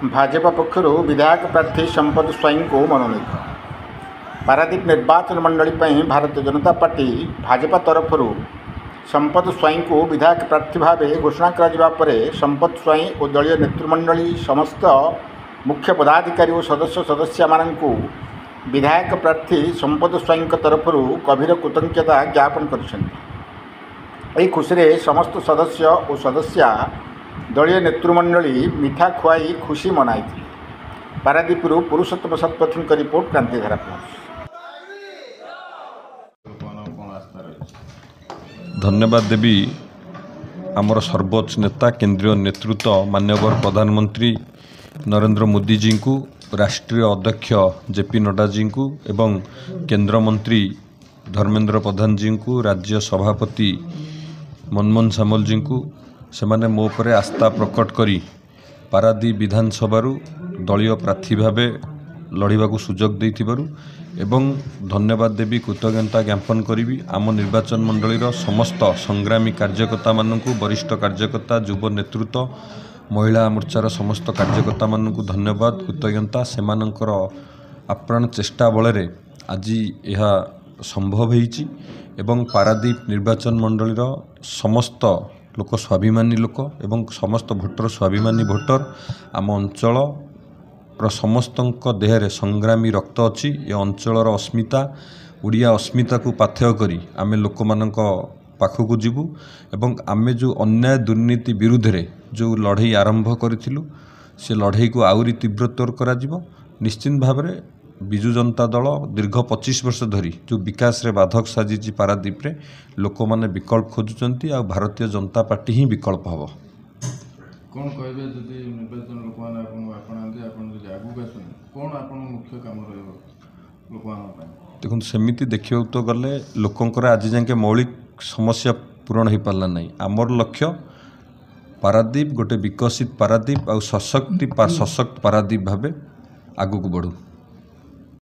भाजपा पक्षर विधायक प्रार्थी संपद स्वाई को मनोनीत। पारादीप निर्वाचन मंडली भारतीय जनता पार्टी भाजपा तरफ संपद स्वाई को विधायक प्रार्थी भाव घोषणा कर संपद स्वाई और दलीय नेतृमंडली समस्त मुख्य पदाधिकारी और सदस्य सदस्या मानू विधायक प्रार्थी संपद स्वाई तरफ गभीर कृतज्ञता ज्ञापन कर खुशी में समस्त सदस्य और सदस्या दलीय नेतृमंडली मिठा खुआई खुशी मनाई। पारादीप पुरुषोत्तम शतपथी का रिपोर्ट क्रांतिधारा प्लस। धन्यवाद देवी आमर सर्वोच्च नेता केंद्रीय नेतृत्व माननीय प्रधानमंत्री नरेंद्र मोदी जी को, राष्ट्रीय अध्यक्ष जेपी नड्डा जी को एवं केंद्र मंत्री धर्मेंद्र प्रधान जी को, राज्य सभापति मनमोहन सामल जी को से माने मो पर आस्था प्रकट करी पारादीप विधानसभा दलीय प्रार्थी भावे लड़वा को सुजोग देथिबारु एवं धन्यवाद देवी कृतज्ञता ज्ञापन करी आम निर्वाचन मंडलीर समस्त संग्रामी कार्यकर्ता मानू, वरिष्ठ कार्यकर्ता, युव नेतृत्व, महिला मोर्चार समस्त कार्यकर्ता मानू धन्यवाद कृतज्ञता। सेमानंकर आप्राण चेष्टा बल आज यह संभव होईची एवं पारादीप निर्वाचन मंडलीर समस्त लोक स्वाभिमानी लोक एवं समस्त भोटर स्वाभिमानी भोटर आम अंचल समस्त देहरे संग्रामी रक्त अच्छी। ये अंचलर अस्मिता ओडिया अस्मिता को पाथेय करी आमे लोक मानक पाखक जीवु एवं आमे जो अन्याय दुर्नीति विरुद्ध रे जो लड़ाई आरंभ करिथिलु से लड़ाई को आउरी तीव्रतर करा जिवो। निश्चित भाव में विजु जनता दल दीर्घ 25 वर्ष धरी जो विकास रे बाधक साजिची पारादीप रे लोक माने विकल्प खोजुचंती आ भारतीय जनता पार्टी ही विकल्प हबो। कौन कहबे जदि निर्वाचन लोक माने आपणांती आपन जो आगु आसन कौन आपन मुख्य काम रहबो लोक मान पय? देखो सेमिति देखियो तो गले लोकंकर आज जाके मौलिक समस्या पूरण हो पारला नहीं। आमर लक्ष्य पारादीप गोटे विकसित पारादीप आ सशक्त पारादीप भावे आगु को बढ़ू।